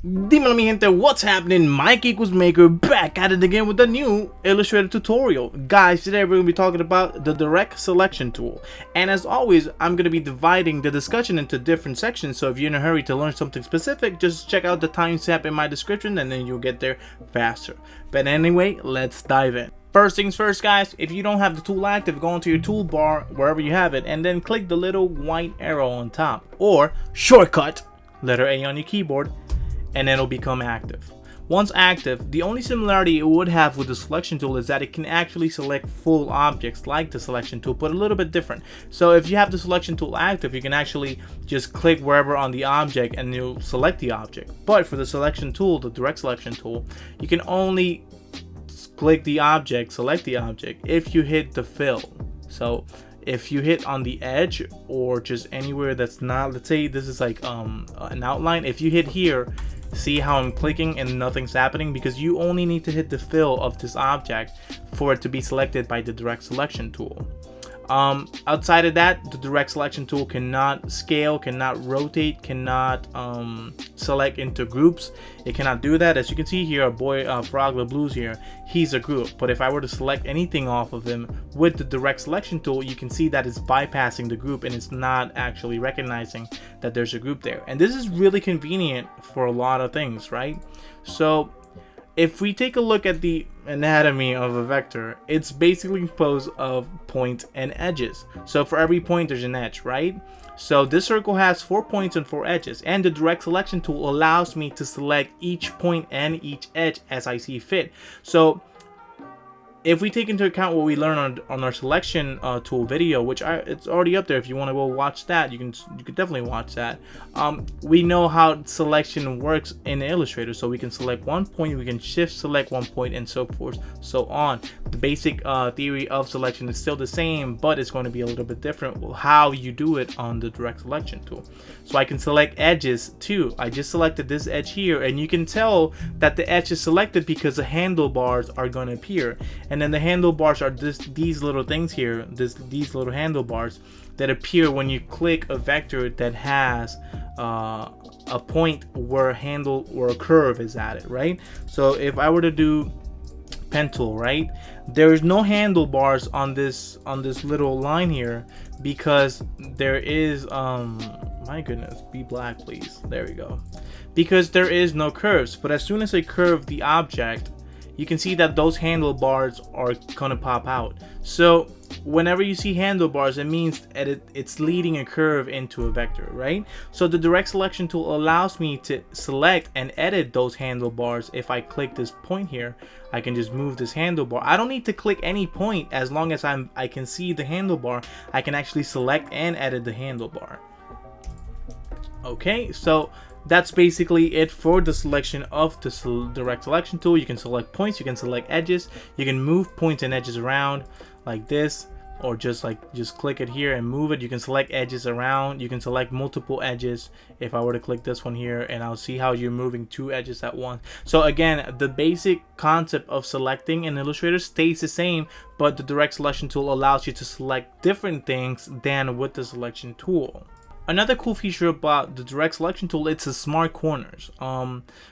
Dímelo mi gente, what's happening? Maikii Maker back at it again with a new Illustrator tutorial. Guys, today we're going to be talking about the direct selection tool. And as always, I'm going to be dividing the discussion into different sections, so if you're in a hurry to learn something specific, just check out the timestamp in my description and then you'll get there faster. But anyway, let's dive in. First things first, guys, if you don't have the tool active, go into your toolbar wherever you have it and then click the little white arrow on top, or shortcut letter A on your keyboard, and it'll become active. Once active, the only similarity it would have with the selection tool is that it can actually select full objects like the selection tool, but a little bit different. So if you have the selection tool active, you can actually just click wherever on the object and you'll select the object. But for the selection tool, the direct selection tool, you can only click the object, select the object, if you hit the fill. So if you hit on the edge or just anywhere that's not, let's say this is like an outline, if you hit here, see how I'm clicking and nothing's happening? Because you only need to hit the fill of this object for it to be selected by the direct selection tool. Outside of that, the direct selection tool cannot scale, cannot rotate, cannot select into groups. It cannot do that. As you can see here, our boy Frog the Blues here, he's a group. But if I were to select anything off of him with the direct selection tool, you can see that it's bypassing the group and it's not actually recognizing that there's a group there. And this is really convenient for a lot of things, right? So if we take a look at the anatomy of a vector, it's basically composed of points and edges. So for every point there's an edge, right? So this circle has 4 points and 4 edges, and the direct selection tool allows me to select each point and each edge as I see fit. So if we take into account what we learned on our selection tool video, which it's already up there, if you want to go watch that, you can definitely watch that. We know how selection works in Illustrator, so we can select one point, we can shift select one point, and so forth, so on. The basic theory of selection is still the same, but it's going to be a little bit different how you do it on the direct selection tool. So I can select edges too. I just selected this edge here, and you can tell that the edge is selected because the handlebars are going to appear. And then the handlebars are these little things here, these little handlebars that appear when you click a vector that has a point where a curve is added, right? So if I were to do pen tool, right, there is no handlebars on this little line here because there is my goodness, be black please, there we go, because there is no curves. But as soon as I curve the object, you can see that those handlebars are gonna pop out. So whenever you see handlebars, it means that it's leading a curve into a vector, right? So the direct selection tool allows me to select and edit those handlebars. If I click this point here, I can just move this handlebar. I don't need to click any point. As long as I can see the handlebar, I can actually select and edit the handlebar. Okay, so that's basically it for the selection of the direct selection tool. You can select points, you can select edges, you can move points and edges around like this, or just click it here and move it. You can select edges around, you can select multiple edges. If I were to click this one here, and I'll see how you're moving 2 edges at once. So again, the basic concept of selecting in Illustrator stays the same, but the direct selection tool allows you to select different things than with the selection tool. Another cool feature about the direct selection tool, it's the smart corners.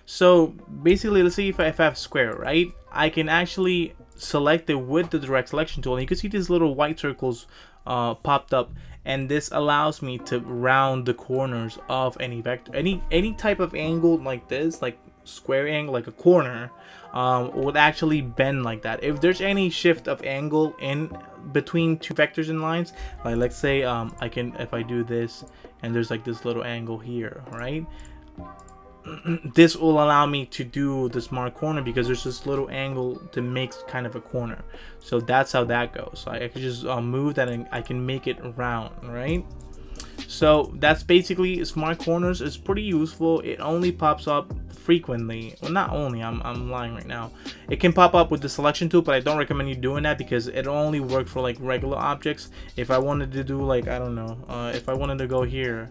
So basically, let's say if I have square, right, I can actually select it with the direct selection tool, and you can see these little white circles popped up, and this allows me to round the corners of any vector. Any type of angle like this, like square angle, like a corner, would actually bend like that. If there's any shift of angle in between two vectors and lines, like let's say I can, if I do this and there's like this little angle here, right, this will allow me to do the smart corner because there's this little angle to make kind of a corner. So that's how that goes. So I can just move that and I can make it round, right? So that's basically smart corners. It's pretty useful. It only pops up frequently. Well, not only, I'm lying right now. It can pop up with the selection tool, but I don't recommend you doing that because it only works for like regular objects. If I wanted to do like, I don't know, if I wanted to go here,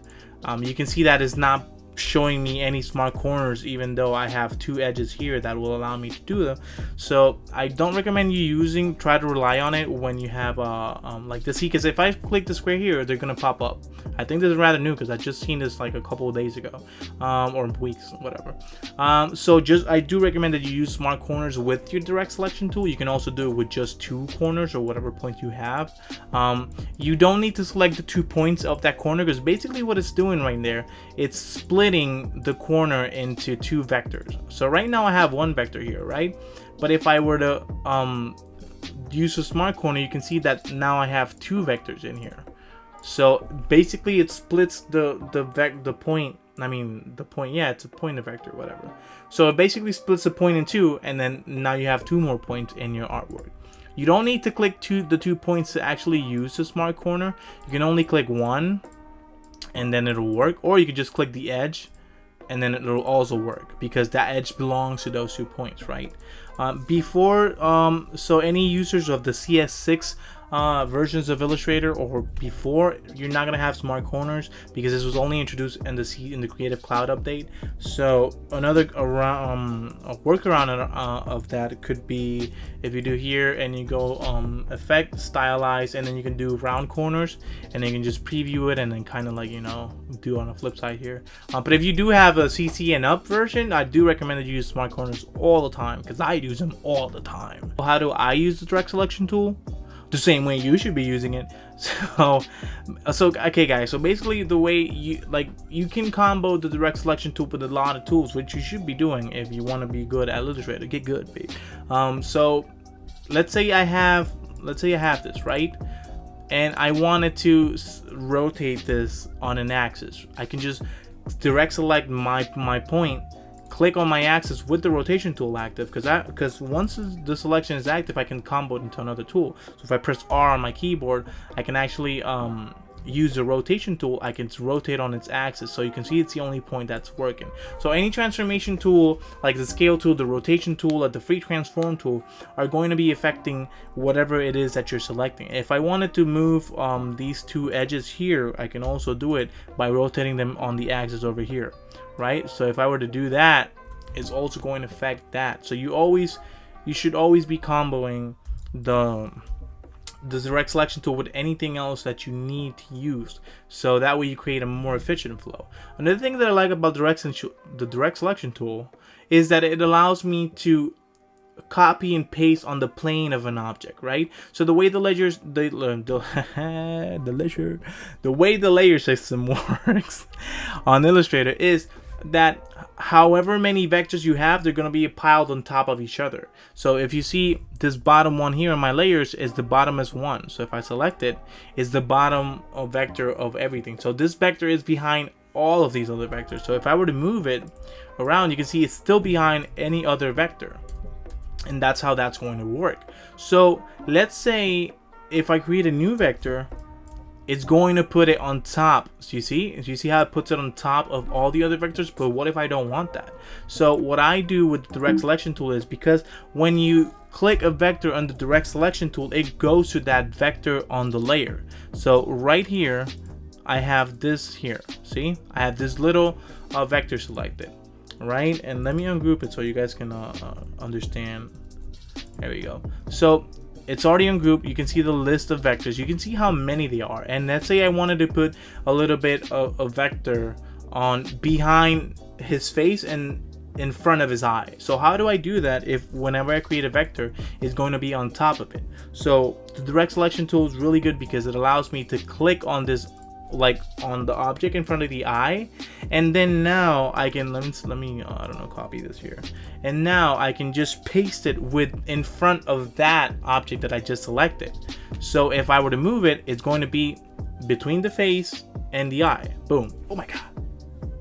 you can see that it's not showing me any smart corners, even though I have 2 edges here that will allow me to do them. So I don't recommend you try to rely on it when you have like this, because if I click the square here, they're gonna pop up. I think this is rather new because I just seen this like a couple of days ago, or weeks, whatever. So I do recommend that you use smart corners with your direct selection tool. You can also do it with just 2 corners or whatever point you have. You don't need to select the 2 points of that corner, because basically what it's doing right there, it's splitting the corner into 2 vectors. So right now I have 1 vector here, right? But if I were to use a smart corner, you can see that now I have 2 vectors in here. So basically it splits the point, yeah, it's a point of vector, whatever. So it basically splits the point in 2, and then now you have 2 more points in your artwork. You don't need to click the 2 points to actually use the smart corner. You can only click 1 and then it'll work, or you can just click the edge and then it'll also work, because that edge belongs to those 2 points, right? So any users of the CS6 versions of Illustrator or before, you're not gonna have smart corners, because this was only introduced in the Creative Cloud update. So another a workaround of that could be if you do here and you go effect, stylize, and then you can do round corners, and then you can just preview it and then kind of like, you know, do on the flip side here. But if you do have a CC and up version, I do recommend that you use smart corners all the time, because I use them all the time. How do I use the direct selection tool? The same way you should be using it. So okay guys, so basically the way you can combo the direct selection tool with a lot of tools, which you should be doing if you want to be good at Illustrator. Get good, babe. So let's say I have this, right, and I wanted to rotate this on an axis. I can just direct select my point, click on my axis with the rotation tool active, because once the selection is active, I can combo it into another tool. So if I press R on my keyboard, I can actually use the rotation tool. I can rotate on its axis, so you can see it's the only point that's working. So any transformation tool, like the scale tool, the rotation tool, or the free transform tool, are going to be affecting whatever it is that you're selecting. If I wanted to move these 2 edges here, I can also do it by rotating them on the axis over here, right? So if I were to do that, it's also going to affect that. So you should always be comboing the direct selection tool with anything else that you need to use, so that way you create a more efficient flow. Another thing that I like about the direct selection tool is that it allows me to copy and paste on the plane of an object, right? So the way the way the layer system works on Illustrator is that however many vectors you have, they're going to be piled on top of each other. So if you see this bottom one here in my layers is the bottom is 1. So if I select it, is the bottom of vector of everything. So this vector is behind all of these other vectors. So if I were to move it around, you can see it's still behind any other vector. And that's how that's going to work. So let's say if I create a new vector, it's going to put it on top. So you see how it puts it on top of all the other vectors? But what if I don't want that? So what I do with the direct selection tool is, because when you click a vector on the direct selection tool, it goes to that vector on the layer. So right here, I have this here. See, I have this little vector selected, right? And let me ungroup it so you guys can understand. There we go. So it's already ungrouped. You can see the list of vectors. You can see how many they are. And let's say I wanted to put a little bit of a vector on behind his face and in front of his eye. So how do I do that if whenever I create a vector, it's going to be on top of it? So the direct selection tool is really good because it allows me to click on this, like on the object in front of the eye, and then now I can let me I don't know, copy this here, and now I can just paste it in front of that object that I just selected. So if I were to move it, it's going to be between the face and the eye. Boom. Oh my god,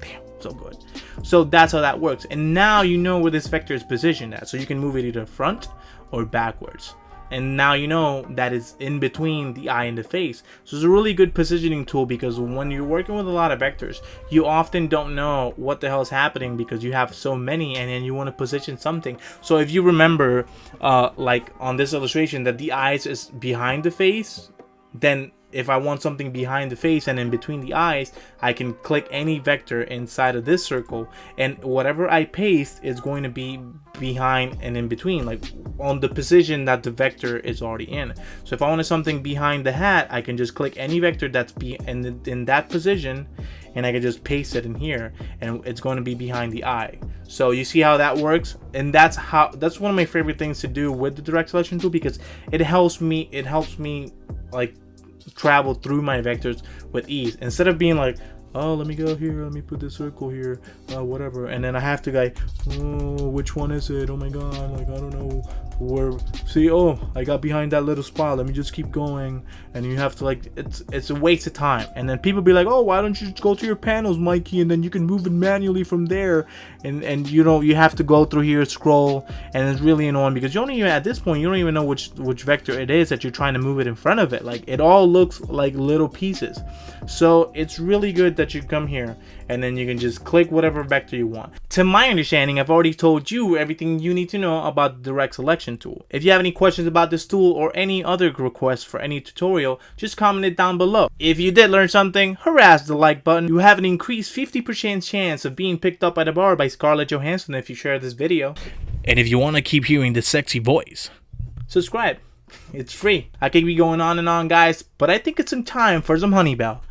damn, so good. So that's how that works, and now you know where this vector is positioned at, so you can move it either front or backwards. And now you know that it's in between the eye and the face. So it's a really good positioning tool, because when you're working with a lot of vectors, you often don't know what the hell is happening because you have so many, and then you want to position something. So if you remember, like on this illustration, that the eyes is behind the face, then if I want something behind the face and in between the eyes, I can click any vector inside of this circle, and whatever I paste is going to be behind and in between, like on the position that the vector is already in. So if I wanted something behind the hat, I can just click any vector that's in that position, and I can just paste it in here, and it's going to be behind the eye. So you see how that works, and that's one of my favorite things to do with the direct selection tool, because it helps me like travel through my vectors with ease, instead of being like, oh, let me go here, let me put this circle here, whatever, and then I have to like, oh, which one is it? Oh my god, like I don't know where. See, oh, I got behind that little spot, let me just keep going. And you have to like, it's a waste of time. And then people be like, oh, why don't you just go to your panels, Maikii, and then you can move it manually from there, and you know, you have to go through here, scroll, and it's really annoying, because you don't even, at this point, you don't even know which vector it is that you're trying to move it in front of it. Like, it all looks like little pieces. So it's really good that you come here and then you can just click whatever vector you want. To my understanding, I've already told you everything you need to know about the direct selection tool. If you have any questions about this tool or any other requests for any tutorial, just comment it down below. If you did learn something, harass the like button. You have an increased 50% chance of being picked up at a bar by Scarlett Johansson if you share this video. And if you want to keep hearing the sexy voice, subscribe. It's free. I could be going on and on, guys, but I think it's some time for some honey bell.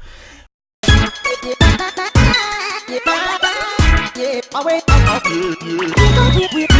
Yeah,